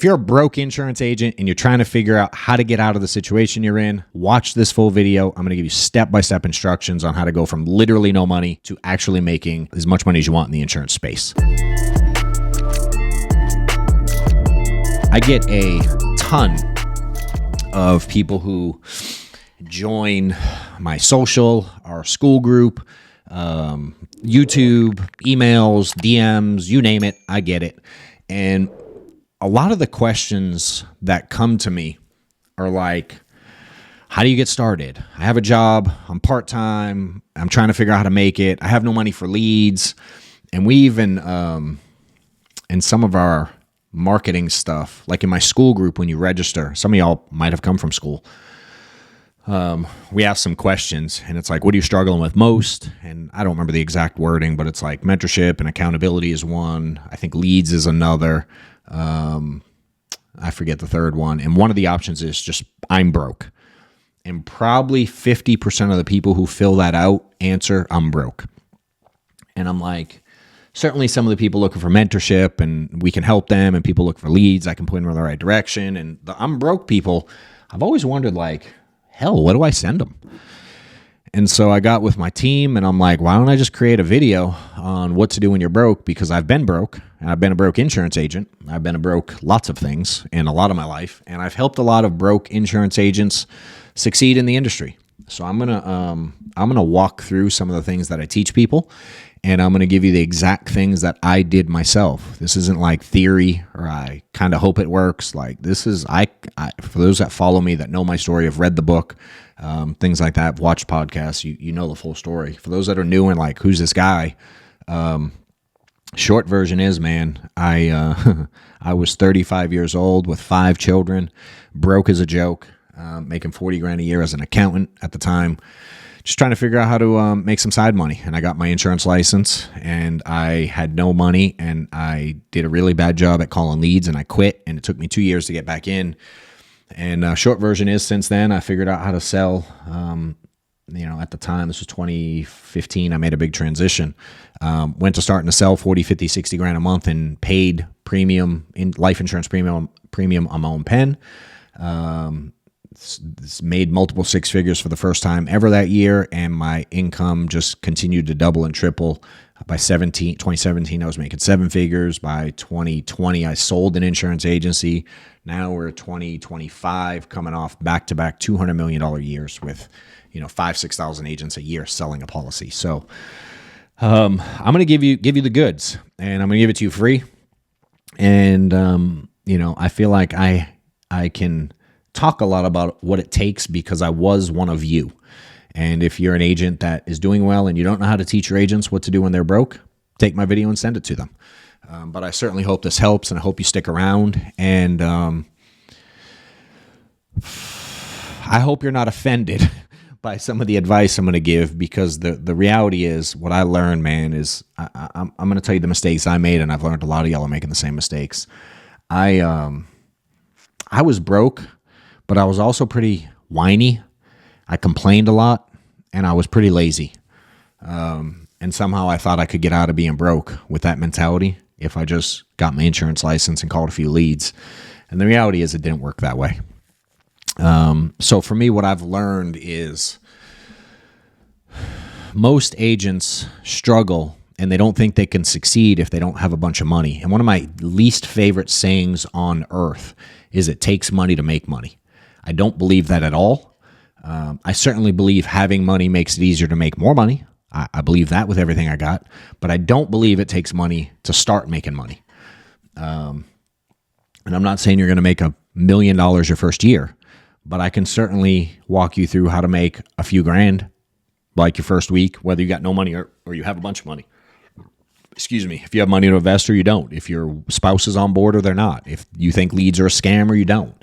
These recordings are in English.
If you're a broke insurance agent and you're trying to figure out how to get out of the situation you're in, watch this full video. I'm going to give you step-by-step instructions on how to go from literally no money to actually making as much money as you want in the insurance space. I get a ton of people who join my social, our school group, YouTube, emails, DMs, you name it, I get it. And a lot of the questions that come to me are like, how do you get started? I have a job, I'm part-time, I'm trying to figure out how to make it, I have no money for leads. And we even, in some of our marketing stuff, like in my school group when you register, some of y'all might have come from school, we ask some questions and it's like, what are you struggling with most? And I don't remember the exact wording, but it's like mentorship and accountability is one. I think leads is another. I forget the third one. And one of the options is just, I'm broke. And probably 50% of the people who fill that out answer, I'm broke. And I'm like, certainly some of the people looking for mentorship and we can help them, and people look for leads, I can point them in the right direction. And the I'm broke people, I've always wondered, like, hell, what do I send them? And so I got with my team and I'm like, why don't I just create a video on what to do when you're broke? Because I've been broke, and I've been a broke insurance agent. I've been a broke lots of things in a lot of my life, and I've helped a lot of broke insurance agents succeed in the industry. So I'm gonna walk through some of the things that I teach people, and I'm gonna give you the exact things that I did myself. This isn't like theory or I kind of hope it works. Like, this is I for those that follow me, that know my story, have read the book, things like that, watched podcasts, you know the full story. For those that are new and like, who's this guy? Short version is, man, I was 35 years old with 5 children, broke as a joke, making 40 grand a year as an accountant at the time, just trying to figure out how to make some side money. And I got my insurance license, and I had no money, and I did a really bad job at calling leads, and I quit, and it took me 2 years to get back in. And short version is, since then, I figured out how to sell. At the time, this was 2015, I made a big transition. Went to starting to sell 40, 50, 60 grand a month in paid premium, in life insurance premium on my own pen. Made multiple 6 figures for the first time ever that year, and my income just continued to double and triple. By 2017, I was making 7 figures. By 2020, I sold an insurance agency. Now we're 2025, coming off back-to-back $200 million years with 5,000-6,000 agents a year selling a policy. So I'm going to give you the goods, and I'm going to give it to you free. And I feel like I can talk a lot about what it takes because I was one of you. And if you're an agent that is doing well and you don't know how to teach your agents what to do when they're broke, take my video and send it to them. But I certainly hope this helps, and I hope you stick around. And I hope you're not offended by some of the advice I'm going to give, because the reality is, what I learned, man, is I'm going to tell you the mistakes I made, and I've learned a lot of y'all are making the same mistakes. I was broke, but I was also pretty whiny. I complained a lot, and I was pretty lazy. And somehow I thought I could get out of being broke with that mentality if I just got my insurance license and called a few leads. And the reality is, it didn't work that way. So for me, what I've learned is most agents struggle, and they don't think they can succeed if they don't have a bunch of money. And one of my least favorite sayings on earth is, it takes money to make money. I don't believe that at all. I certainly believe having money makes it easier to make more money. I believe that with everything I got, but I don't believe it takes money to start making money. And I'm not saying you're going to make $1 million your first year, but I can certainly walk you through how to make a few grand, like your first week, whether you got no money or you have a bunch of money. Excuse me. If you have money to invest or you don't, if your spouse is on board or they're not, if you think leads are a scam or you don't.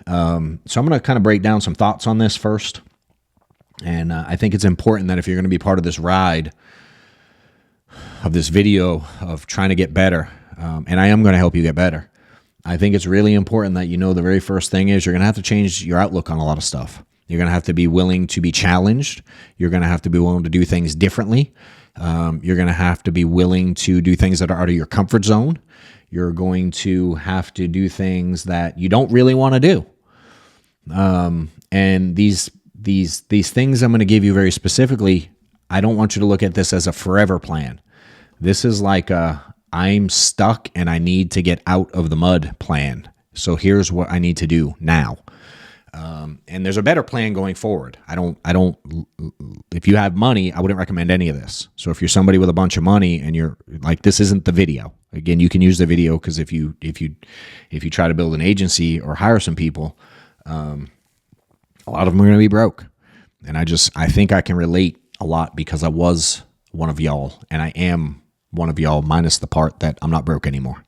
So I'm going to kind of break down some thoughts on this first. And I think it's important that if you're going to be part of this ride of this video of trying to get better, and I am going to help you get better, I think it's really important that the very first thing is, you're going to have to change your outlook on a lot of stuff. You're going to have to be willing to be challenged. You're going to have to be willing to do things differently. You're going to have to be willing to do things that are out of your comfort zone. You're going to have to do things that you don't really want to do. And these things I'm going to give you very specifically, I don't want you to look at this as a forever plan. This is like I'm stuck and I need to get out of the mud plan. So here's what I need to do now. And there's a better plan going forward. If you have money, I wouldn't recommend any of this. So if you're somebody with a bunch of money and you're like, this isn't the video. Again, you can use the video because if you try to build an agency or hire some people, a lot of them are going to be broke. And I think I can relate a lot because I was one of y'all and I am one of y'all, minus the part that I'm not broke anymore.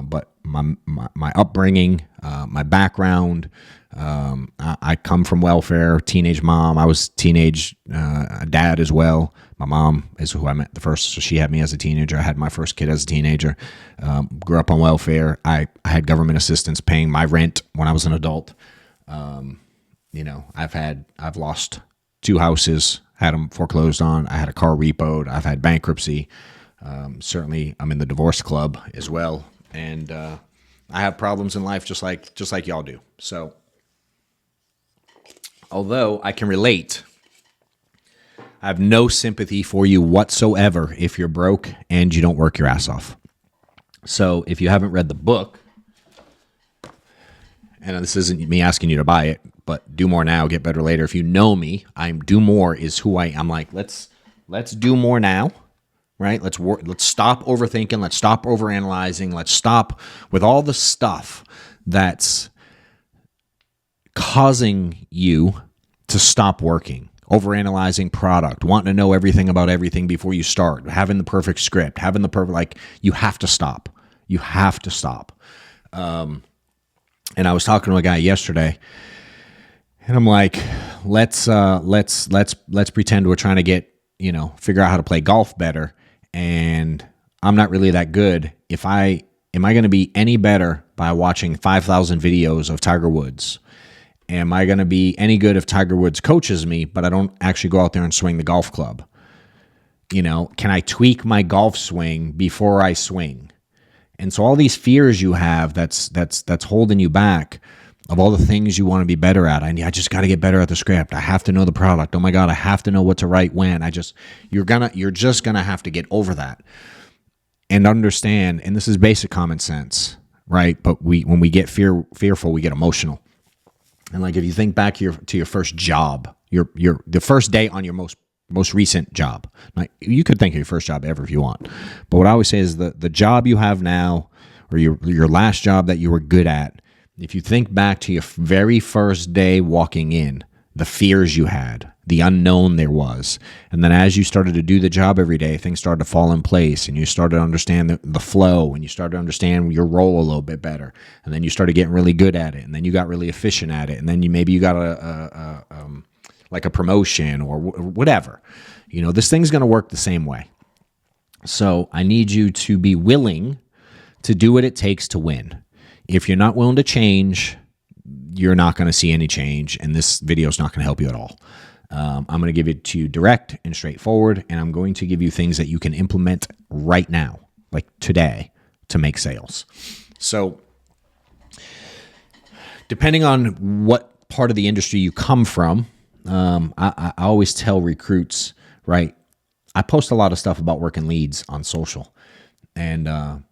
But my upbringing, my background, I come from welfare, teenage mom. I was teenage dad as well. My mom is who I met the first, so she had me as a teenager. I had my first kid as a teenager. Grew up on welfare. I had government assistance paying my rent when I was an adult. I've lost 2 houses, had them foreclosed on. I had a car repoed. I've had bankruptcy. Certainly, I'm in the divorce club as well, and I have problems in life just like y'all do. So, although I can relate, I have no sympathy for you whatsoever if you're broke and you don't work your ass off. So, if you haven't read the book, and this isn't me asking you to buy it, but do more now, get better later. If you know me, do more is who I am. I'm like, let's do more now. Right? Let's stop overthinking. Let's stop overanalyzing. Let's stop with all the stuff that's causing you to stop working. Overanalyzing product, wanting to know everything about everything before you start, having the perfect script, having the perfect, you have to stop. You have to stop. And I was talking to a guy yesterday, and I'm like, let's pretend we're trying to get, figure out how to play golf better. And I'm not really that good. Am I going to be any better by watching 5,000 videos of Tiger Woods? Am I going to be any good if Tiger Woods coaches me, but I don't actually go out there and swing the golf club? Can I tweak my golf swing before I swing? And so all these fears you have that's holding you back of all the things you want to be better at. I just got to get better at the script. I have to know the product. Oh my God, I have to know what to write when. You're just gonna have to get over that and understand. And this is basic common sense, right? But when we get fearful, we get emotional. And like if you think back to your first job, the first day on your most recent job. Like you could think of your first job ever if you want, but what I always say is the job you have now, or your last job that you were good at. If you think back to your very first day walking in, the fears you had, the unknown there was, and then as you started to do the job every day, things started to fall in place, and you started to understand the flow, and you started to understand your role a little bit better, and then you started getting really good at it, and then you got really efficient at it, and then you got a promotion or whatever. This thing's going to work the same way. So I need you to be willing to do what it takes to win. If you're not willing to change, you're not going to see any change, and this video is not going to help you at all. I'm going to give it to you direct and straightforward, and I'm going to give you things that you can implement right now, like today, to make sales. So depending on what part of the industry you come from, I always tell recruits, right, I post a lot of stuff about working leads on social, and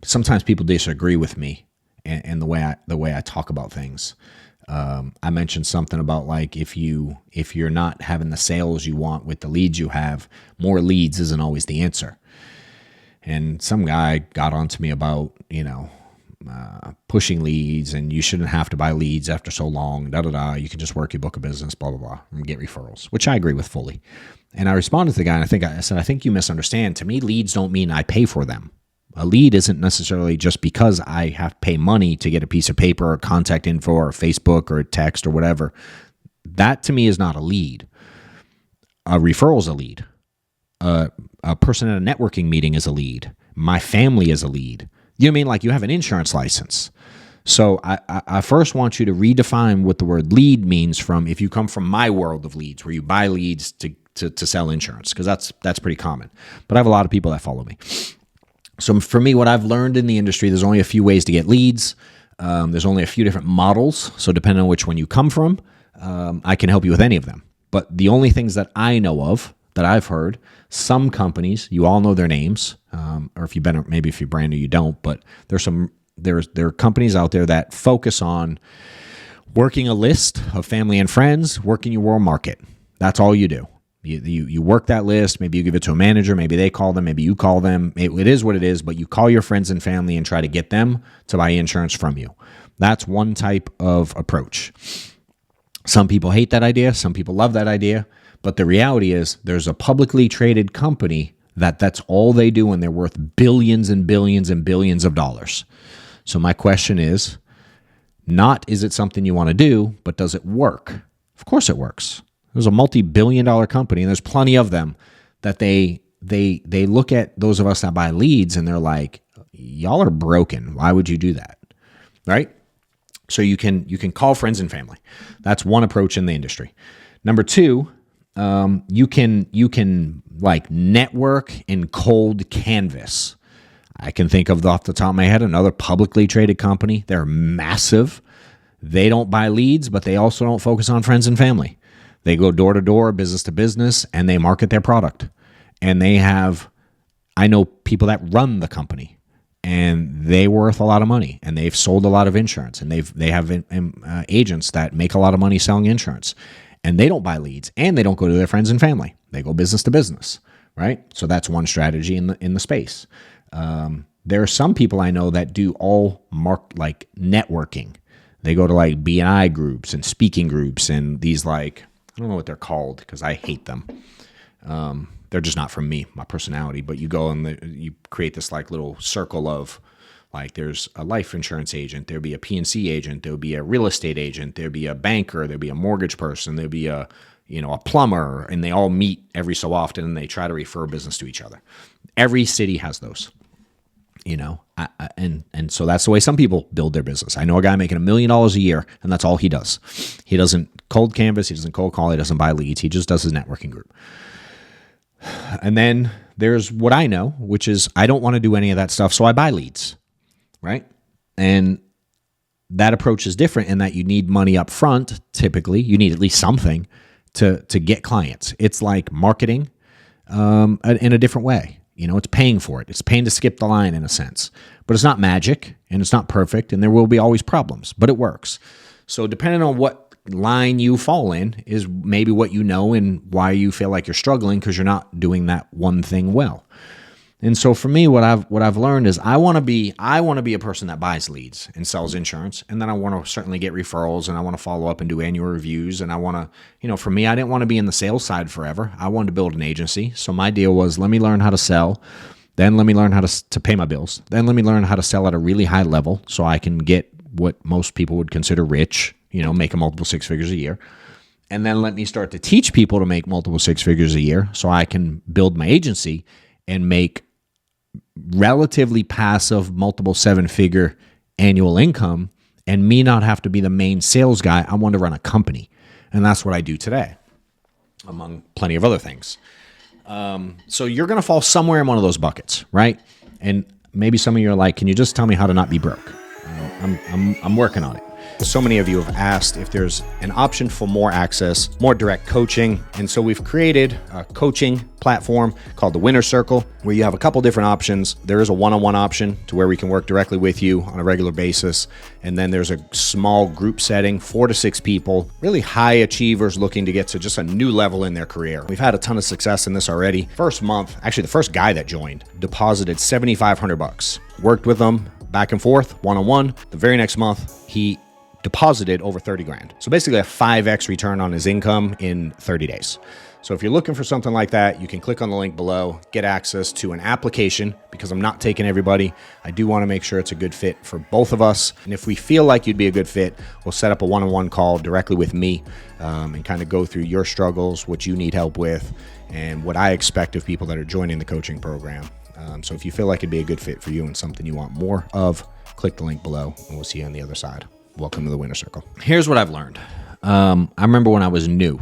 sometimes people disagree with me and the way I talk about things. I mentioned something about like if you're not having the sales you want with the leads you have, more leads isn't always the answer. And some guy got onto me about pushing leads, and you shouldn't have to buy leads after so long. You can just work your book of business, blah blah blah, and get referrals, which I agree with fully. And I responded to the guy, and I said, I think you misunderstand. To me, leads don't mean I pay for them. A lead isn't necessarily just because I have to pay money to get a piece of paper or contact info or Facebook or text or whatever. That to me is not a lead. A referral is a lead. A person at a networking meeting is a lead. My family is a lead. You know what I mean? Like you have an insurance license. So I first want you to redefine what the word lead means from if you come from my world of leads, where you buy leads to sell insurance, because that's pretty common. But I have a lot of people that follow me. So for me, what I've learned in the industry, there's only a few ways to get leads. There's only a few different models. So depending on which one you come from, I can help you with any of them. But the only things that I know of that I've heard, some companies, you all know their names, or if you've been, maybe if you're brand new, you don't. But there are companies out there that focus on working a list of family and friends, working your warm market. That's all you do. You work that list. Maybe you give it to a manager. Maybe they call them. Maybe you call them. It is what it is, but you call your friends and family and try to get them to buy insurance from you. That's one type of approach. Some people hate that idea. Some people love that idea. But the reality is there's a publicly traded company that's all they do, and they're worth billions and billions and billions of dollars. So my question is, not is it something you want to do, but does it work? Of course it works. There's a multi-billion-dollar company, and there's plenty of them that they look at those of us that buy leads, and they're like, y'all are broken. Why would you do that? Right? So you can call friends and family. That's one approach in the industry. Number two, you can like network and cold canvas. I can think of off the top of my head another publicly traded company. They're massive. They don't buy leads, but they also don't focus on friends and family. They go door to door, business to business, and they market their product. And I know people that run the company, and they're worth a lot of money, and they've sold a lot of insurance, and they have agents that make a lot of money selling insurance, and they don't buy leads, and they don't go to their friends and family. They go business to business, right? So that's one strategy in the space. There are some people I know that do all like networking. They go to like B&I groups and speaking groups and these like, I don't know what they're called because I hate them. They're just not from me, my personality. But you go and you create this like little circle of like there's a life insurance agent, there'll be a P&C agent, there'll be a real estate agent, there'll be a banker, there'll be a mortgage person, there'll be a plumber, and they all meet every so often and they try to refer business to each other. Every city has those. And so that's the way some people build their business. I know a guy making $1 million a year, and that's all he does. He doesn't cold canvas, he doesn't cold call, he doesn't buy leads, he just does his networking group. And then there's what I know, which is I don't want to do any of that stuff, so I buy leads, right? And that approach is different in that you need money up front. Typically, you need at least something to get clients. It's like marketing in a different way. It's paying for it. It's paying to skip the line in a sense. But it's not magic, and it's not perfect, and there will be always problems, but it works. So depending on what line you fall in is maybe what you know and why you feel like you're struggling because you're not doing that one thing well. And so for me, what I've learned is I want to be a person that buys leads and sells insurance, and then I want to certainly get referrals, and I want to follow up and do annual reviews, and I want to, for me, I didn't want to be in the sales side forever. I wanted to build an agency. So my deal was, let me learn how to sell, then let me learn how to pay my bills, then let me learn how to sell at a really high level so I can get what most people would consider rich, make a multiple six figures a year. And then let me start to teach people to make multiple six figures a year so I can build my agency and make relatively passive multiple seven-figure annual income and me not have to be the main sales guy. I want to run a company. And that's what I do today, among plenty of other things. So you're going to fall somewhere in one of those buckets, right? And maybe some of you are like, can you just tell me how to not be broke? I'm working on it. So many of you have asked if there's an option for more access, more direct coaching. And so we've created a coaching platform called the Winner Circle, where you have a couple different options. There is a one-on-one option to where we can work directly with you on a regular basis. And then there's a small group setting, 4 to 6 people, really high achievers looking to get to just a new level in their career. We've had a ton of success in this already. First month, actually the first guy that joined deposited $7,500. Worked with them back and forth, one-on-one. The very next month, he deposited over 30 grand. So basically a 5x return on his income in 30 days. So if you're looking for something like that, you can click on the link below, get access to an application, because I'm not taking everybody. I do want to make sure it's a good fit for both of us. And if we feel like you'd be a good fit, we'll set up a one-on-one call directly with me and kind of go through your struggles, what you need help with, and what I expect of people that are joining the coaching program. So if you feel like it'd be a good fit for you and something you want more of, click the link below and we'll see you on the other side. Welcome to the Winner Circle. Here's what I've learned. I remember when I was new,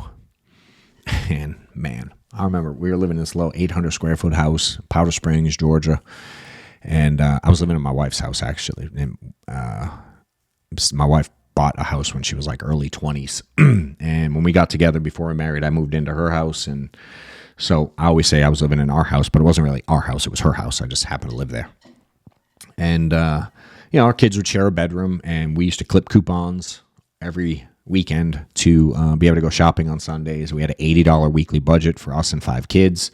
and man, I remember we were living in this low 800 square foot house, Powder Springs, Georgia. And I was living in my wife's house, actually. And my wife bought a house when she was like early 20s. And when we got together before we married, I moved into her house. And so I always say I was living in our house, but it wasn't really our house. It was her house. I just happened to live there. And, our kids would share a bedroom, and we used to clip coupons every weekend to be able to go shopping on Sundays. We had an $80 weekly budget for us and 5 kids.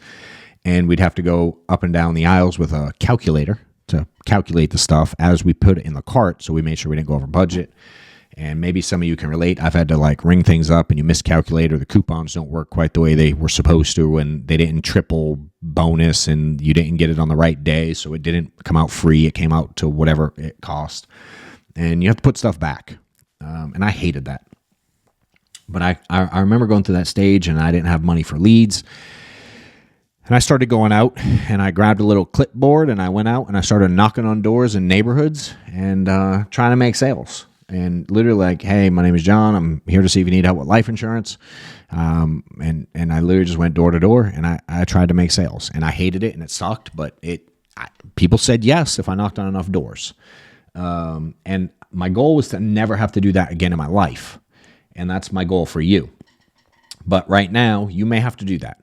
And we'd have to go up and down the aisles with a calculator to calculate the stuff as we put it in the cart. So we made sure we didn't go over budget. And maybe some of you can relate. I've had to like ring things up and you miscalculate, or the coupons don't work quite the way they were supposed to, and they didn't triple bonus and you didn't get it on the right day. So it didn't come out free. It came out to whatever it cost. And you have to put stuff back. And I hated that. But I remember going through that stage, and I didn't have money for leads. And I started going out, and I grabbed a little clipboard, and I went out and I started knocking on doors in neighborhoods and trying to make sales. And literally like, hey, my name is John. I'm here to see if you need help with life insurance. And I literally just went door to door, and I tried to make sales. And I hated it, and it sucked, but people said yes if I knocked on enough doors. And my goal was to never have to do that again in my life. And that's my goal for you. But right now, you may have to do that.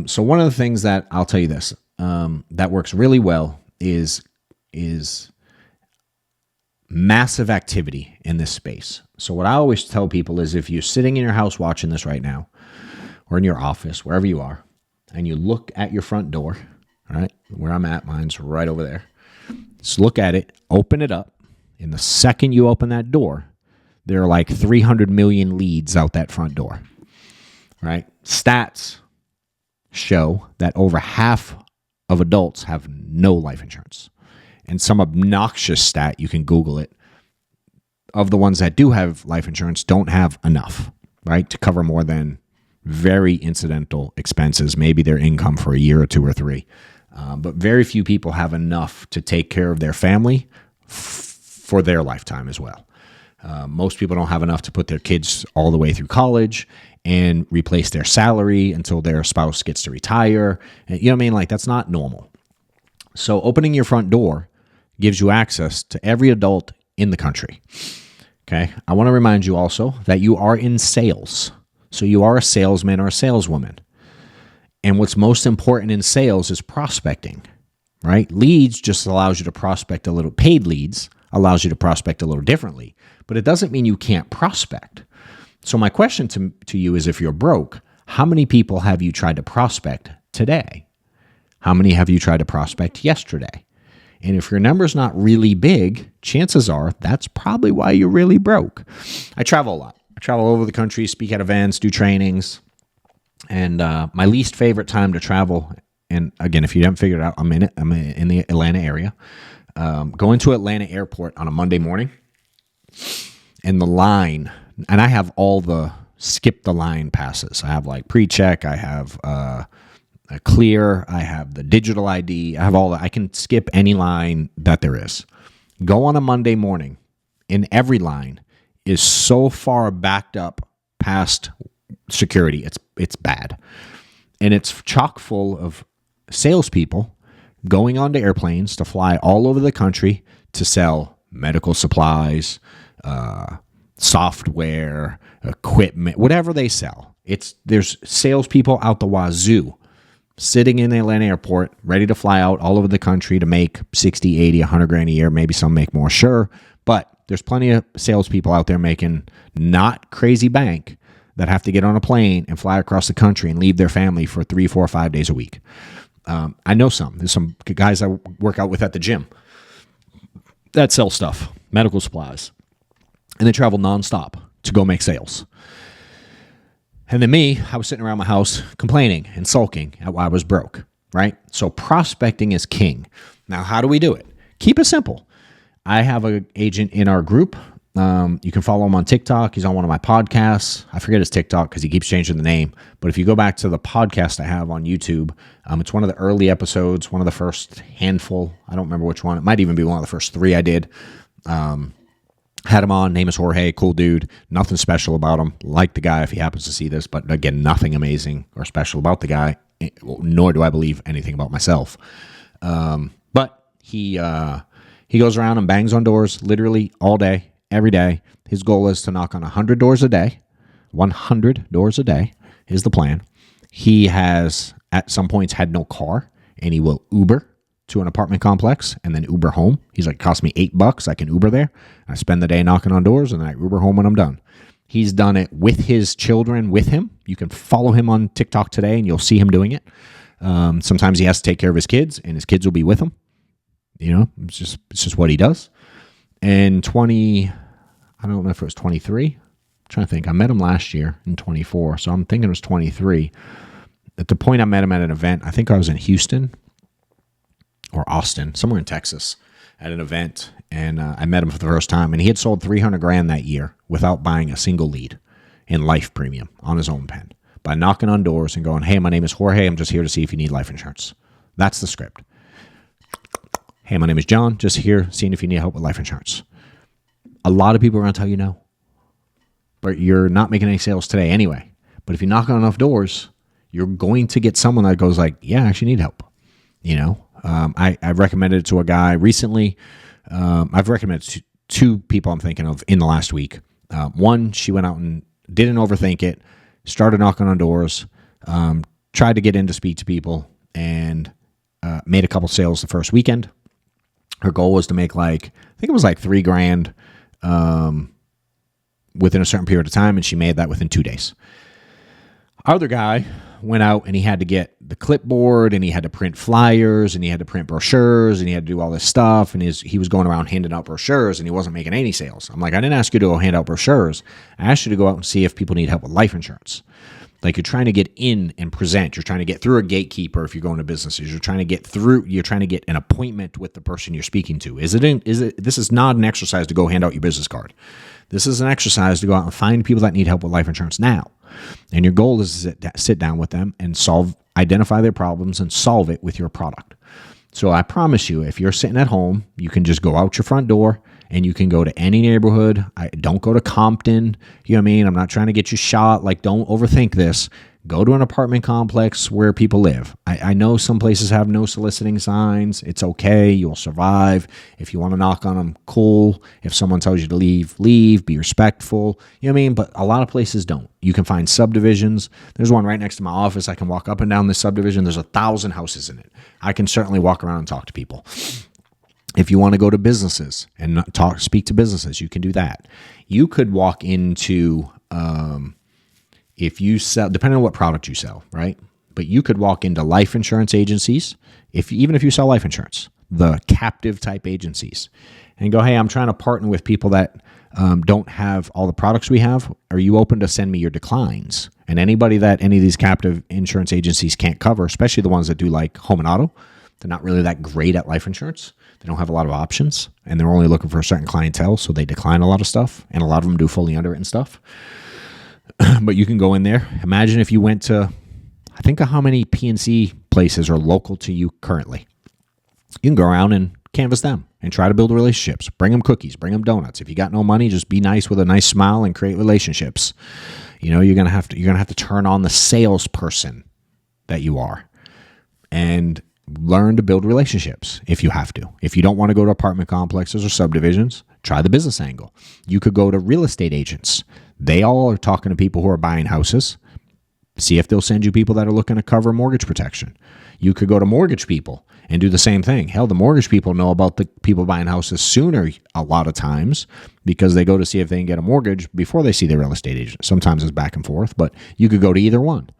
So one of the things that I'll tell you this, that works really well is massive activity in this space. So what I always tell people is, if you're sitting in your house watching this right now, or in your office, wherever you are, and you look at your front door, right, where I'm at, mine's right over there. Just look at it, open it up. And the second you open that door, there are like 300 million leads out that front door, right? Stats show that over half of adults have no life insurance. And some obnoxious stat, you can Google it, of the ones that do have life insurance don't have enough, right, to cover more than very incidental expenses, maybe their income for a year or 2 or 3. But very few people have enough to take care of their family for their lifetime as well. Most people don't have enough to put their kids all the way through college and replace their salary until their spouse gets to retire. You know what I mean? Like, that's not normal. So opening your front door gives you access to every adult in the country. Okay. I want to remind you also that you are in sales. So you are a salesman or a saleswoman. And what's most important in sales is prospecting, right? Leads just allows you to prospect a little. Paid leads allows you to prospect a little differently, but it doesn't mean you can't prospect. So my question to you is, if you're broke, how many people have you tried to prospect today? How many have you tried to prospect yesterday? And if your number's not really big, chances are that's probably why you're really broke. I travel a lot. I travel all over the country, speak at events, do trainings. And my least favorite time to travel, and again, if you haven't figured it out, I'm in the Atlanta area. Going to Atlanta airport on a Monday morning, and the line, and I have all the skip the line passes. I have like pre-check, I have a clear, I have the digital ID, I have all that. I can skip any line that there is. Go on a Monday morning, and every line is so far backed up past security, it's bad. And it's chock full of salespeople going onto airplanes to fly all over the country to sell medical supplies, software, equipment, whatever they sell. There's salespeople out the wazoo sitting in the Atlanta airport, ready to fly out all over the country to make 60, 80, 100 grand a year. Maybe some make more, sure. But there's plenty of salespeople out there making not crazy bank that have to get on a plane and fly across the country and leave their family for 3, 4, 5 days a week. I know there's some guys I work out with at the gym that sell stuff, medical supplies, and they travel nonstop to go make sales. And then me, I was sitting around my house complaining and sulking at why I was broke, right? So prospecting is king. Now, how do we do it? Keep it simple. I have an agent in our group. You can follow him on TikTok. He's on one of my podcasts. I forget his TikTok because he keeps changing the name. But if you go back to the podcast I have on YouTube, it's one of the early episodes, one of the first handful. I don't remember which one. It might even be one of the first 3 I did. Had him on. Name is Jorge. Cool dude. Nothing special about him. Like the guy if he happens to see this. But again, nothing amazing or special about the guy. Nor do I believe anything about myself. But He goes around and bangs on doors literally all day, every day. His goal is to knock on 100 doors a day. 100 doors a day is the plan. He has at some points had no car, and he will Uber to an apartment complex and then Uber home. He's like, it costs me $8. I can Uber there. I spend the day knocking on doors, and then I Uber home when I'm done. He's done it with his children with him. You can follow him on TikTok today, and you'll see him doing it. Sometimes he has to take care of his kids, and his kids will be with him. It's just what he does. And I don't know if it was 23. I'm trying to think. I met him last year in 24, so I'm thinking it was 23. At the point I met him at an event, I think I was in Houston or Austin, somewhere in Texas, at an event, and I met him for the first time, and he had sold $300,000 that year without buying a single lead in life premium on his own pen by knocking on doors and going, "Hey, my name is Jorge. I'm just here to see if you need life insurance." That's the script. "Hey, my name is John. Just here seeing if you need help with life insurance." A lot of people are going to tell you no, but you're not making any sales today anyway. But if you knock on enough doors, you're going to get someone that goes like, "Yeah, I actually need help." I've recommended it to a guy recently. I've recommended it to two people I'm thinking of in the last week. One, she went out and didn't overthink it, started knocking on doors, tried to get in to speak to people, and made a couple sales the first weekend. Her goal was to make I think it was like $3,000 within a certain period of time, and she made that within 2 days. Other guy went out and he had to get the clipboard, and he had to print flyers, and he had to print brochures, and he had to do all this stuff, and he was going around handing out brochures, and he wasn't making any sales. I'm like, I didn't ask you to go hand out brochures. I asked you to go out and see if people need help with life insurance. Like, you're trying to get in and present. You're trying to get through a gatekeeper if you're going to businesses. You're trying to get an appointment with the person you're speaking to. This is not an exercise to go hand out your business card. This is an exercise to go out and find people that need help with life insurance now. And your goal is to sit down with them and identify their problems and solve it with your product. So I promise you, if you're sitting at home, you can just go out your front door and you can go to any neighborhood. Don't go to Compton. You know what I mean? I'm not trying to get you shot. Don't overthink this. Go to an apartment complex where people live. I know some places have no soliciting signs. It's okay. You'll survive. If you want to knock on them, cool. If someone tells you to leave, leave. Be respectful. You know what I mean? But a lot of places don't. You can find subdivisions. There's one right next to my office. I can walk up and down this subdivision. There's 1,000 houses in it. I can certainly walk around and talk to people. If you want to go to businesses and speak to businesses, you can do that. You could walk into, if you sell, depending on what product you sell, right? But you could walk into life insurance agencies, even if you sell life insurance, the captive type agencies, and go, "Hey, I'm trying to partner with people that don't have all the products we have. Are you open to send me your declines?" And anybody that any of these captive insurance agencies can't cover, especially the ones that do like home and auto, they're not really that great at life insurance. They don't have a lot of options, and they're only looking for a certain clientele, so they decline a lot of stuff, and a lot of them do fully underwritten stuff. But you can go in there. Imagine if you went to, I think of how many PNC places are local to you currently. You can go around and canvas them and try to build relationships. Bring them cookies, bring them donuts. If you got no money, just be nice with a nice smile and create relationships. You're gonna have to turn on the salesperson that you are, and learn to build relationships if you have to. If you don't want to go to apartment complexes or subdivisions, try the business angle. You could go to real estate agents. They all are talking to people who are buying houses. See if they'll send you people that are looking to cover mortgage protection. You could go to mortgage people and do the same thing. Hell, the mortgage people know about the people buying houses sooner a lot of times because they go to see if they can get a mortgage before they see the real estate agent. Sometimes it's back and forth, but you could go to either one.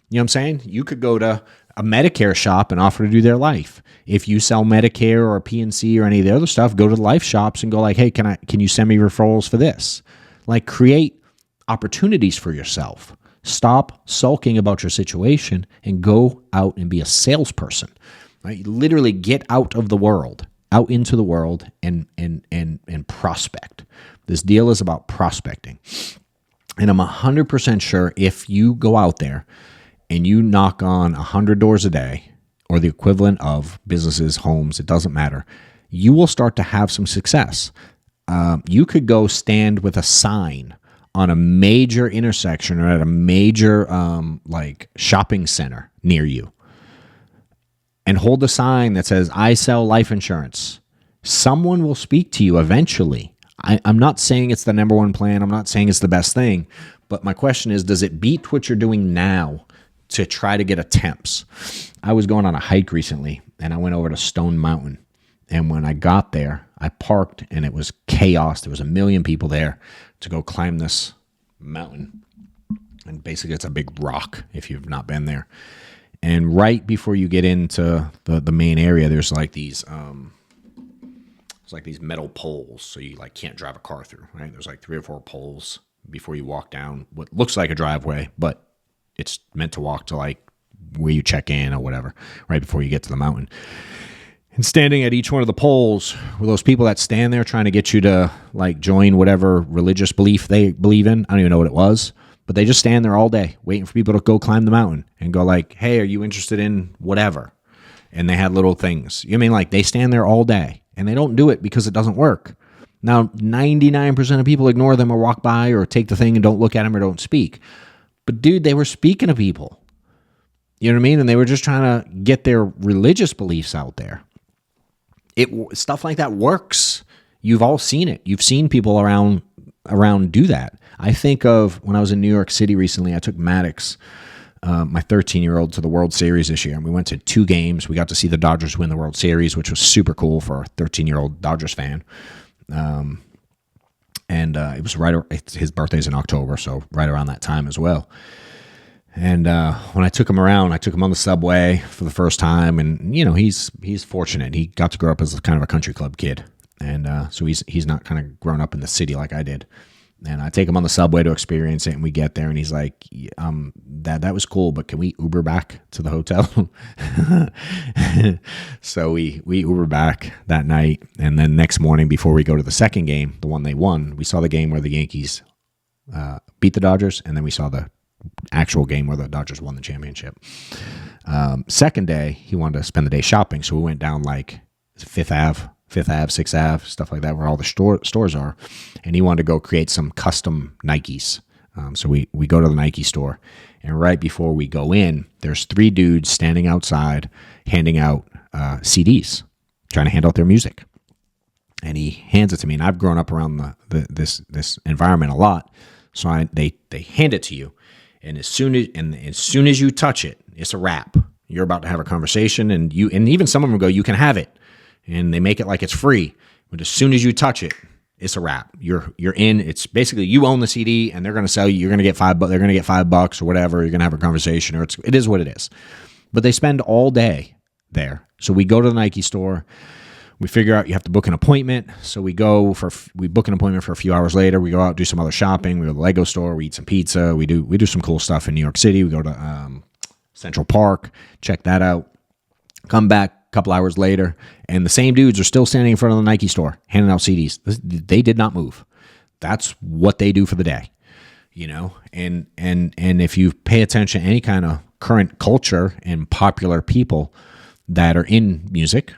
You know what I'm saying? You could go to a Medicare shop and offer to do their life. If you sell Medicare or PNC or any of the other stuff, go to the life shops and go like, "Hey, can you send me referrals for this?" Create opportunities for yourself. Stop sulking about your situation and go out and be a salesperson. Right? Literally get out of the world, out into the world, and prospect. This deal is about prospecting. And I'm 100% sure if you go out there and you knock on 100 doors a day, or the equivalent of businesses, homes, it doesn't matter, you will start to have some success. You could go stand with a sign on a major intersection or at a major shopping center near you. and hold a sign that says, I sell life insurance. Someone will speak to you eventually. I'm not saying it's the number one plan. I'm not saying it's the best thing. But my question is, does it beat what you're doing now to try to get attempts? I was going on a hike recently, and I went over to Stone Mountain. And when I got there, I parked, and it was chaos. There was 1 million people there to go climb this mountain. And basically, it's a big rock if you've not been there. And right before you get into the main area, there's like these metal poles, so you like can't drive a car through. Right? There's like 3 or 4 poles before you walk down what looks like a driveway, but it's meant to walk to like where you check in or whatever, right before you get to the mountain. And standing at each one of the poles were those people that stand there trying to get you to like join whatever religious belief they believe in. I don't even know what it was, but they just stand there all day waiting for people to go climb the mountain and go like, hey, are you interested in whatever? And they had little things. You know what I mean? Like they stand there all day and they don't do it because it doesn't work. Now, 99% of people ignore them or walk by or take the thing and don't look at them or don't speak. But dude, they were speaking to people. You know what I mean? And they were just trying to get their religious beliefs out there. Stuff like that works. You've all seen it. You've seen people around do that. I think of when I was in New York City recently, I took Maddox, my 13-year-old, to the World Series this year. And we went to 2 games. We got to see the Dodgers win the World Series, which was super cool for a 13-year-old Dodgers fan. It was his birthday's in October, so right around that time as well. And when I took him around, I took him on the subway for the first time, and you know he's fortunate. He got to grow up as kind of a country club kid, and so he's not kind of grown up in the city like I did. And I take him on the subway to experience it, and we get there, and he's like, Dad, that was cool, but can we Uber back to the hotel? So we Uber back that night, and then next morning before we go to the second game, the one they won, we saw the game where the Yankees beat the Dodgers, and then we saw the actual game where the Dodgers won the championship. Second day, he wanted to spend the day shopping, so we went down like Fifth Ave, 6th Ave, stuff like that, where all the stores are. And he wanted to go create some custom Nikes. So we go to the Nike store. And right before we go in, there's 3 dudes standing outside handing out CDs, trying to hand out their music. And he hands it to me. And I've grown up around this environment a lot. So they hand it to you. And as soon as you touch it, it's a wrap. You're about to have a conversation. And even some of them go, you can have it. And they make it like it's free. But as soon as you touch it, it's a wrap. You're in. It's basically you own the CD, and they're going to sell you. You're going to get $5. They're going to get $5 or whatever. You're going to have a conversation, or it is what it is. But they spend all day there. So we go to the Nike store. We figure out you have to book an appointment. So we book an appointment for a few hours later. We go out, do some other shopping. We go to the Lego store. We eat some pizza. We do some cool stuff in New York City. We go to Central Park, check that out. Come back a couple hours later, and the same dudes are still standing in front of the Nike store handing out CDs. They did not move. That's what they do for the day, you know. And if you pay attention to any kind of current culture and popular people that are in music,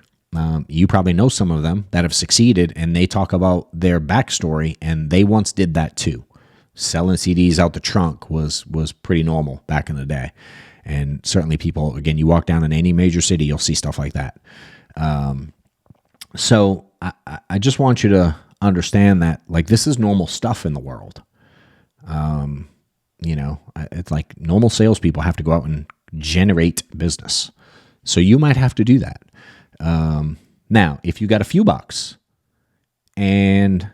you probably know some of them that have succeeded, and they talk about their backstory, and they once did that too. Selling CDs out the trunk was pretty normal back in the day. And certainly people, again, you walk down in any major city, you'll see stuff like that. So I just want you to understand that, like, this is normal stuff in the world. You know, it's like normal salespeople have to go out and generate business. So you might have to do that. Now, if you got a few bucks and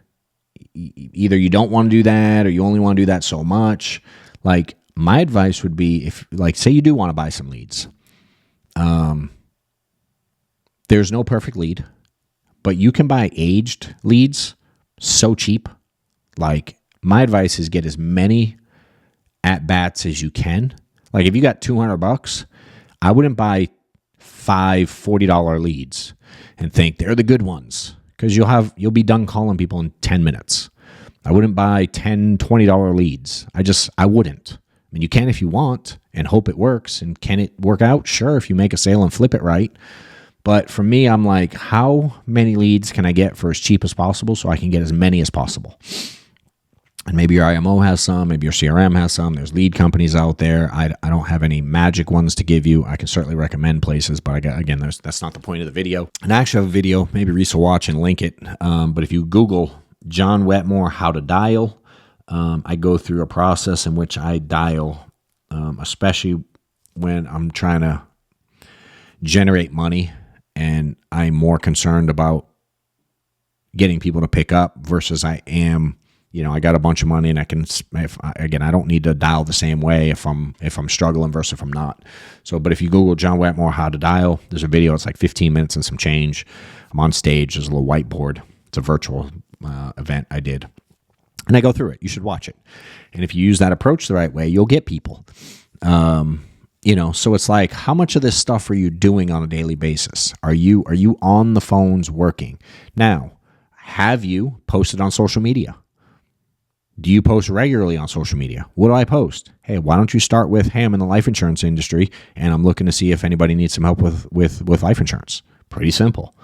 either you don't want to do that or you only want to do that so much, like, my advice would be, if, like, say you do want to buy some leads, there's no perfect lead, but you can buy aged leads so cheap. Like, my advice is get as many at-bats as you can. Like, if you got $200, I wouldn't buy 5 $40 leads and think they're the good ones, because you'll be done calling people in 10 minutes. I wouldn't buy $10, $20 leads. I wouldn't. I mean, you can if you want and hope it works. And can it work out? Sure, if you make a sale and flip it right. But for me, I'm like, how many leads can I get for as cheap as possible so I can get as many as possible? And maybe your IMO has some, maybe your CRM has some. There's lead companies out there. I don't have any magic ones to give you. I can certainly recommend places, but again, that's not the point of the video. And I actually have a video, maybe Reese will watch and link it. But if you Google John Wetmore, how to dial, I go through a process in which I dial, especially when I'm trying to generate money and I'm more concerned about getting people to pick up versus I am, I got a bunch of money and I can, I don't need to dial the same way if I'm struggling versus if I'm not. So, but if you Google John Wetmore, how to dial, there's a video. It's like 15 minutes and some change. I'm on stage. There's a little whiteboard. It's a virtual event I did. And I go through it. You should watch it. And if you use that approach the right way, you'll get people. So it's like, how much of this stuff are you doing on a daily basis? Are you on the phones working? Now, have you posted on social media? Do you post regularly on social media? What do I post? Hey, why don't you start with, hey, I'm in the life insurance industry and I'm looking to see if anybody needs some help with life insurance. Pretty simple.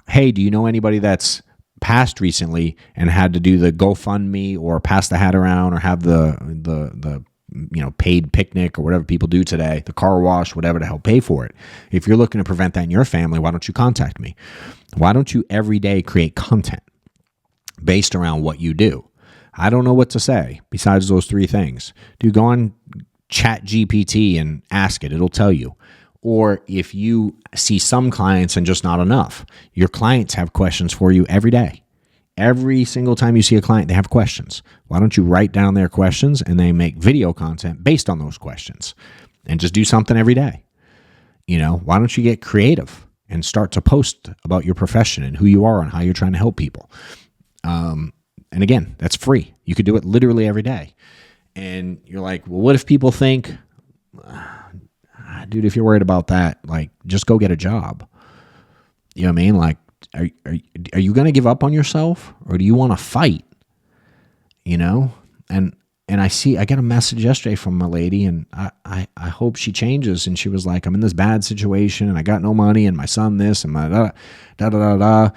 Hey, do you know anybody that's passed recently and had to do the GoFundMe or pass the hat around or have the paid picnic or whatever people do today, the car wash, whatever, to help pay for it? If you're looking to prevent that in your family, why don't you contact me? Why don't you every day create content based around what you do? I don't know what to say besides those three things. Dude, go on Chat GPT and ask it. It'll tell you. Or if you see some clients and just not enough, your clients have questions for you every day. Every single time you see a client, they have questions. Why don't you write down their questions and they make video content based on those questions and just do something every day? Why don't you get creative and start to post about your profession and who you are and how you're trying to help people? And again, that's free. You could do it literally every day. And you're like, well, what if people think, dude, if you're worried about that, like, just go get a job. You know what I mean? Like, are you going to give up on yourself or do you want to fight? And I got a message yesterday from a lady and I hope she changes. And she was like, I'm in this bad situation and I got no money and my son this and my but I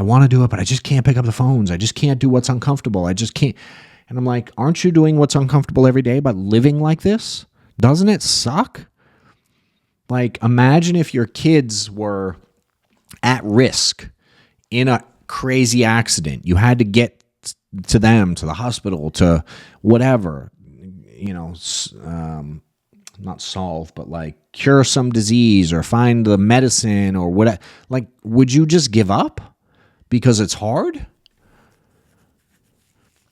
want to do it, but I just can't pick up the phones. I just can't do what's uncomfortable. I just can't. And I'm like, aren't you doing what's uncomfortable every day by living like this? Doesn't it suck? Like, imagine if your kids were at risk in a crazy accident. You had to get to them, to the hospital, to whatever, not solve, but like cure some disease or find the medicine or whatever. Like, would you just give up because it's hard?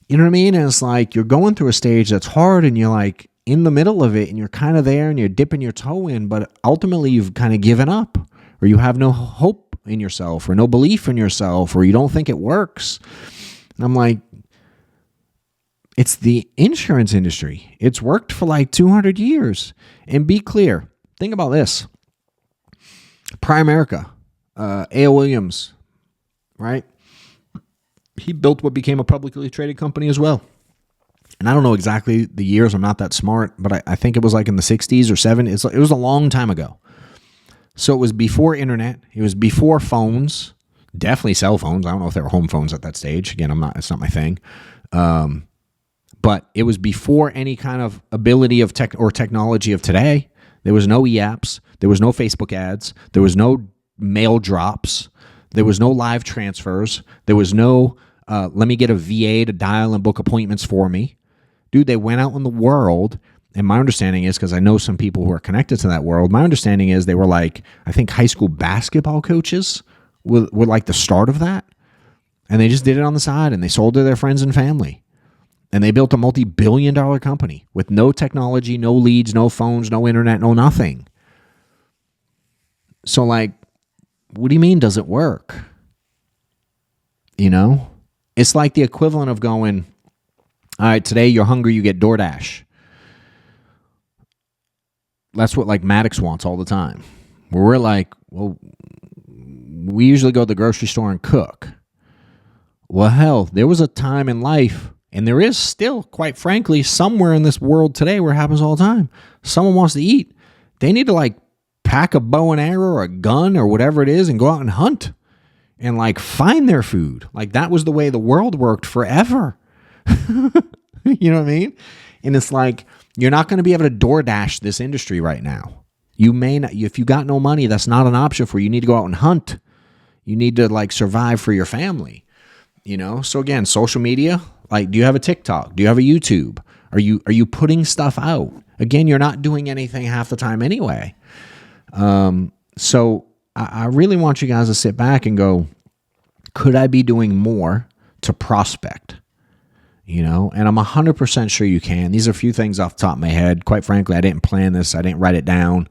You know what I mean? And it's like you're going through a stage that's hard and you're like in the middle of it and you're kind of there and you're dipping your toe in, but ultimately you've kind of given up or you have no hope in yourself or no belief in yourself or you don't think it works. And I'm like, it's the insurance industry. It's worked for like 200 years. And be clear, think about this. Primerica, A.L. Williams, right? He built what became a publicly traded company as well. And I don't know exactly the years. I'm not that smart, but I think it was like in the 60s or 70s. It was a long time ago. So it was before internet. It was before phones. Definitely cell phones. I don't know if there were home phones at that stage. Again, it's not my thing. But it was before any kind of ability of technology of today. There was no e-apps. There was no Facebook ads. There was no mail drops. There was no live transfers. There was no, let me get a VA to dial and book appointments for me. Dude, they went out in the world, and my understanding is, because I know some people who are connected to that world, my understanding is they were like, I think high school basketball coaches were like the start of that. And they just did it on the side, and they sold to their friends and family. And they built a multi-billion-dollar company with no technology, no leads, no phones, no internet, no nothing. So, like, what do you mean does it work? It's like the equivalent of going, all right, today you're hungry, you get DoorDash. That's what, like, Maddox wants all the time. Where we're like, well, we usually go to the grocery store and cook. Well, hell, there was a time in life, and there is still, quite frankly, somewhere in this world today where it happens all the time. Someone wants to eat. They need to, like, pack a bow and arrow or a gun or whatever it is and go out and hunt and, like, find their food. Like, that was the way the world worked forever. You know what I mean? And it's like, you're not going to be able to DoorDash this industry right now. You may not, if you got no money, that's not an option for you. You need to go out and hunt. You need to like survive for your family, you know? So again, social media, like, do you have a TikTok? Do you have a YouTube? Are you putting stuff out? Again, you're not doing anything half the time anyway. So I really want you guys to sit back and go, could I be doing more to prospect? You know, and I'm 100% sure you can. These are a few things off the top of my head. Quite frankly, I didn't plan this. I didn't write it down.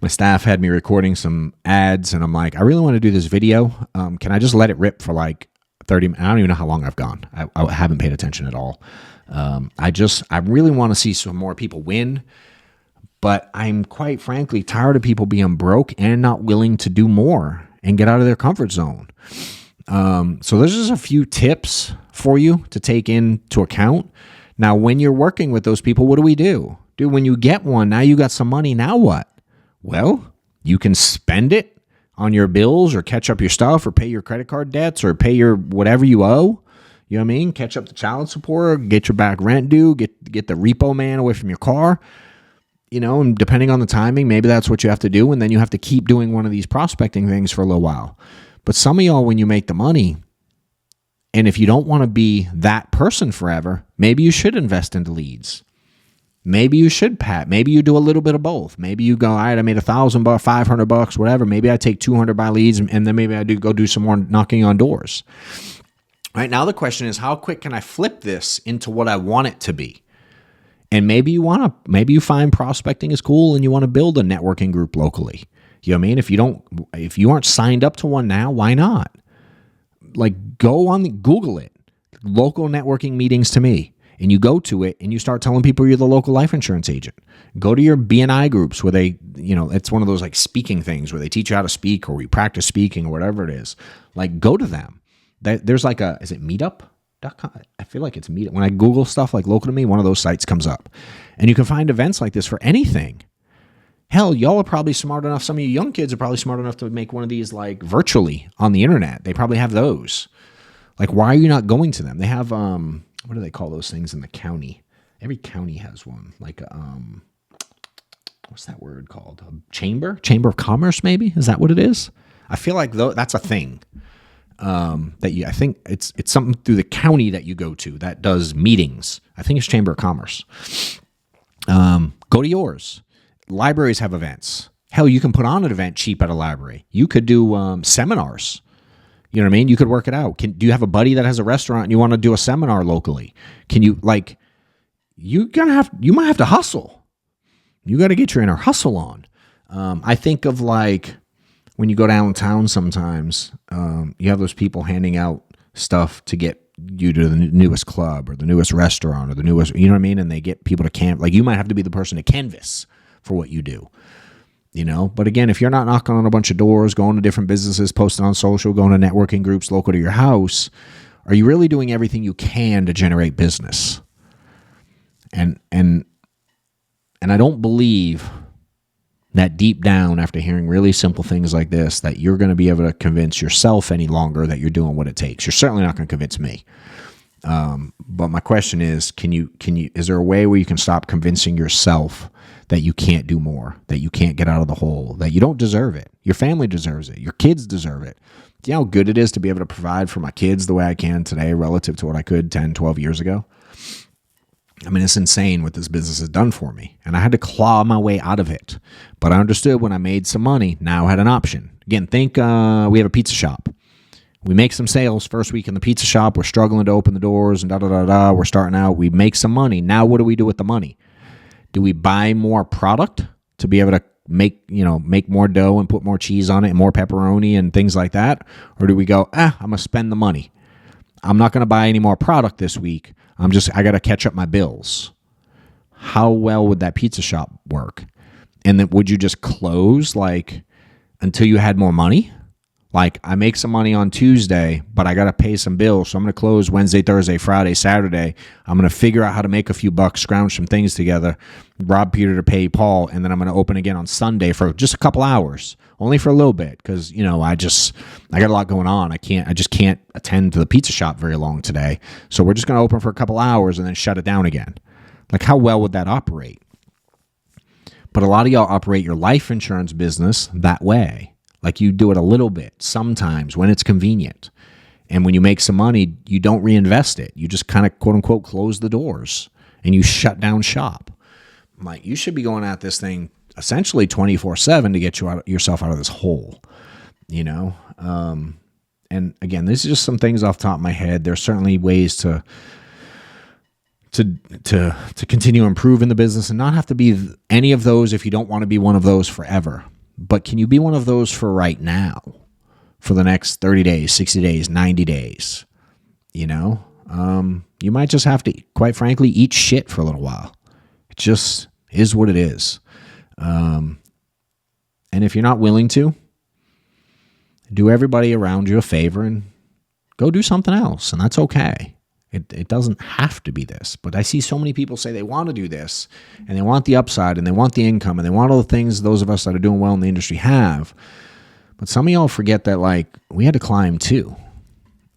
My staff had me recording some ads, and I'm like, I really want to do this video. Can I just let it rip for like 30 minutes? I don't even know how long I've gone. I haven't paid attention at all. I really want to see some more people win, but I'm quite frankly tired of people being broke and not willing to do more and get out of their comfort zone. So there's just a few tips for you to take into account. Now, when you're working with those people, what do? Dude, when you get one, now you got some money. Now what? Well, you can spend it on your bills or catch up your stuff or pay your credit card debts or pay your whatever you owe. You know what I mean? Catch up the child support, get your back rent due, get the repo man away from your car. You know, and depending on the timing, maybe that's what you have to do. And then you have to keep doing one of these prospecting things for a little while. But some of y'all, when you make the money, and if you don't want to be that person forever, maybe you should invest into leads. Maybe you should, Pat. Maybe you do a little bit of both. Maybe you go, all right, I made $1,000, $500, whatever. Maybe I take 200 by leads, and then maybe I go do some more knocking on doors. Right now, the question is, how quick can I flip this into what I want it to be? And maybe you find prospecting is cool and you want to build a networking group locally. You know what I mean? If you aren't signed up to one now, why not? Like, Google it, local networking meetings to me, and you go to it and you start telling people you're the local life insurance agent. Go to your BNI groups where they, you know, it's one of those like speaking things where they teach you how to speak or you practice speaking or whatever it is. Like, go to them. There's like is it meetup.com? I feel like it's Meetup. When I Google stuff like local to me, one of those sites comes up. And you can find events like this for anything. Hell, y'all are probably smart enough. Some of you young kids are probably smart enough to make one of these like virtually on the internet. They probably have those. Like, why are you not going to them? They have, what do they call those things in the county? Every county has one. Like, what's that word called? A chamber of commerce, maybe? Is that what it is? I feel like that's a thing. I think it's something through the county that you go to that does meetings. I think it's Chamber of Commerce. Go to yours. Libraries have events. Hell, you can put on an event cheap at a library. You could do seminars. You know what I mean? You could work it out. Do you have a buddy that has a restaurant and you want to do a seminar locally? Can you you might have to hustle. You got to get your inner hustle on. I think of like when you go downtown sometimes, you have those people handing out stuff to get you to the newest club or the newest restaurant or the newest, you know what I mean? And they get people to camp. Like, you might have to be the person to canvas for what you do, you know? But again, if you're not knocking on a bunch of doors, going to different businesses, posting on social, going to networking groups local to your house, are you really doing everything you can to generate business? And I don't believe that deep down, after hearing really simple things like this, that you're going to be able to convince yourself any longer that you're doing what it takes. You're certainly not going to convince me. But my question is, is there a way where you can stop convincing yourself that you can't do more, that you can't get out of the hole, that you don't deserve it? Your family deserves it. Your kids deserve it. Do you know how good it is to be able to provide for my kids the way I can today relative to what I could 10, 12 years ago? I mean, it's insane what this business has done for me. And I had to claw my way out of it. But I understood when I made some money, now I had an option. Again, think we have a pizza shop. We make some sales first week in the pizza shop. We're struggling to open the doors and da-da-da-da. We're starting out. We make some money. Now what do we do with the money? Do we buy more product to be able to make more dough and put more cheese on it and more pepperoni and things like that? Or do we go, I'm going to spend the money. I'm not going to buy any more product this week. I got to catch up my bills. How well would that pizza shop work? And then would you just close until you had more money? Like, I make some money on Tuesday, but I got to pay some bills. So I'm going to close Wednesday, Thursday, Friday, Saturday. I'm going to figure out how to make a few bucks, scrounge some things together, rob Peter to pay Paul, and then I'm going to open again on Sunday for just a couple hours. only for a little bit, because I got a lot going on. I just can't attend to the pizza shop very long today. So we're just going to open for a couple hours and then shut it down again. Like, how well would that operate? But a lot of y'all operate your life insurance business that way. Like, you do it a little bit sometimes when it's convenient. And when you make some money, you don't reinvest it. You just kind of, quote unquote, close the doors and you shut down shop. Like, you should be going at this thing essentially 24/7 to get yourself out of this hole, And again, this is just some things off the top of my head. There's certainly ways to continue improving the business and not have to be any of those if you don't want to be one of those forever. But can you be one of those for right now, for the next 30 days, 60 days, 90 days? You might just have to, quite frankly, eat shit for a little while. It just is what it is. And if you're not willing to, do everybody around you a favor and go do something else. And that's okay. It doesn't have to be this. But I see so many people say they want to do this and they want the upside and they want the income and they want all the things those of us that are doing well in the industry have. But some of y'all forget that, like, we had to climb too.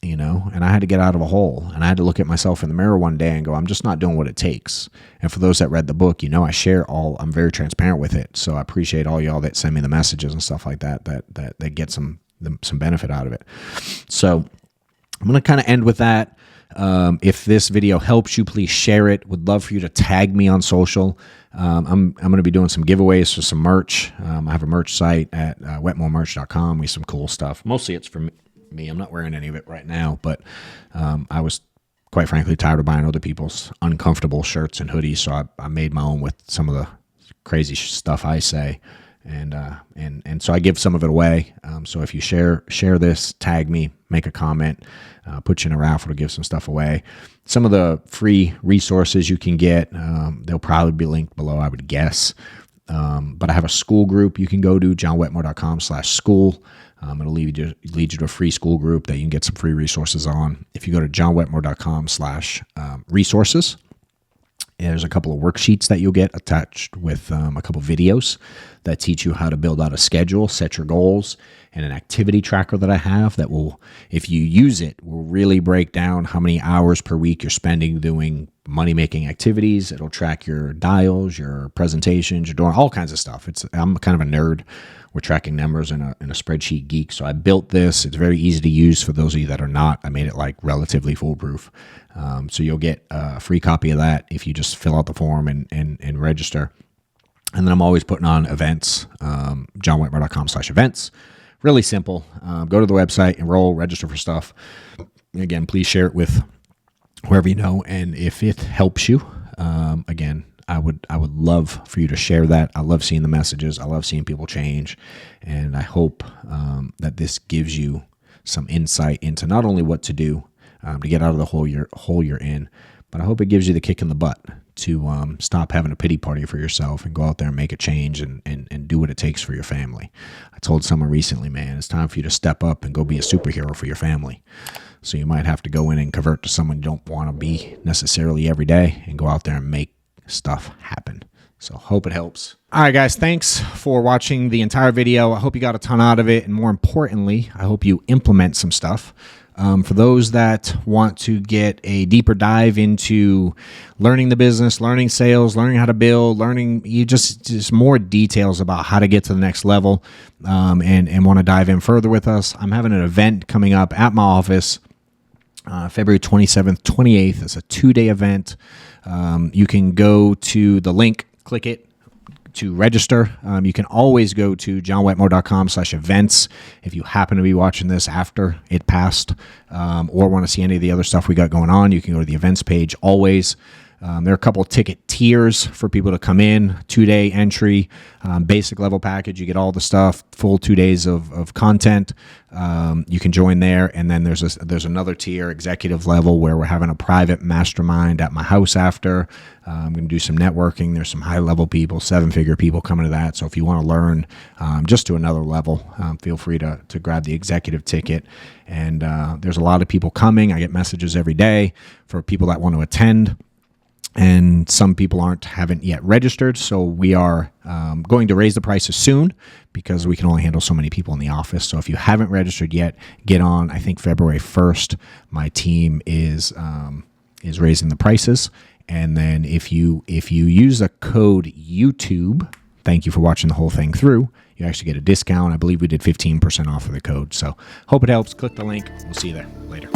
And I had to get out of a hole, and I had to look at myself in the mirror one day and go, I'm just not doing what it takes. And for those that read the book, I share I'm very transparent with it. So I appreciate all y'all that send me the messages and stuff like that get some benefit out of it. So I'm going to kind of end with that. If this video helps you, please share it. Would love for you to tag me on social. I'm going to be doing some giveaways for some merch. I have a merch site at wetmoremerch.com. We have some cool stuff. Mostly it's for me. I'm not wearing any of it right now, but I was quite frankly tired of buying other people's uncomfortable shirts and hoodies, so I made my own with some of the crazy stuff I say, and so I give some of it away. So if you share this, tag me, make a comment, put you in a raffle to give some stuff away. Some of the free resources you can get, they'll probably be linked below, I would guess. But I have a school group you can go to, johnwetmore.com/school. It'll lead you to a free school group that you can get some free resources on. If you go to johnwetmore.com/resources, there's a couple of worksheets that you'll get attached with a couple of videos that teach you how to build out a schedule, set your goals, and an activity tracker that I have that will, if you use it, will really break down how many hours per week you're spending doing money-making activities. It'll track your dials, your presentations, you're doing all kinds of stuff. I'm kind of a nerd. We're tracking numbers in a spreadsheet geek. So I built this. It's very easy to use for those of you that are not. I made it like relatively foolproof. So you'll get a free copy of that if you just fill out the form and register. And then I'm always putting on events, johnwetmore.com/events. Really simple. Go to the website, enroll, register for stuff. Again, please share it with whoever you know. And if it helps you, again, I would love for you to share that. I love seeing the messages. I love seeing people change. And I hope that this gives you some insight into not only what to do to get out of the hole you're in, but I hope it gives you the kick in the butt to stop having a pity party for yourself and go out there and make a change and do what it takes for your family. I told someone recently, man, it's time for you to step up and go be a superhero for your family. So you might have to go in and convert to someone you don't want to be necessarily every day and go out there and make stuff happen. So hope it helps. All right, guys, thanks for watching the entire video. I hope you got a ton out of it. And more importantly, I hope you implement some stuff. For those that want to get a deeper dive into learning the business, learning sales, learning how to build, learning just more details about how to get to the next level, and want to dive in further with us, I'm having an event coming up at my office, February 27th, 28th. It's a 2-day event. You can go to the link, click it to register. You can always go to johnwetmore.com/events if you happen to be watching this after it passed, or want to see any of the other stuff we got going on. You can go to the events page always. There are a couple of ticket tiers for people to come in. 2-day entry, basic level package. You get all the stuff, full 2 days of content. You can join there. And then there's another tier, executive level, where we're having a private mastermind at my house after. I'm going to do some networking. There's some high level people, 7-figure people coming to that. So if you want to learn just to another level, feel free to grab the executive ticket. And there's a lot of people coming. I get messages every day for people that want to attend. and some people haven't yet registered. So we are going to raise the prices soon because we can only handle so many people in the office. So if you haven't registered yet, get on. I think February 1st, my team is raising the prices. And then if you use the code YouTube, thank you for watching the whole thing through, you actually get a discount. I believe we did 15% off of the code. So hope it helps. Click the link. We'll see you there later.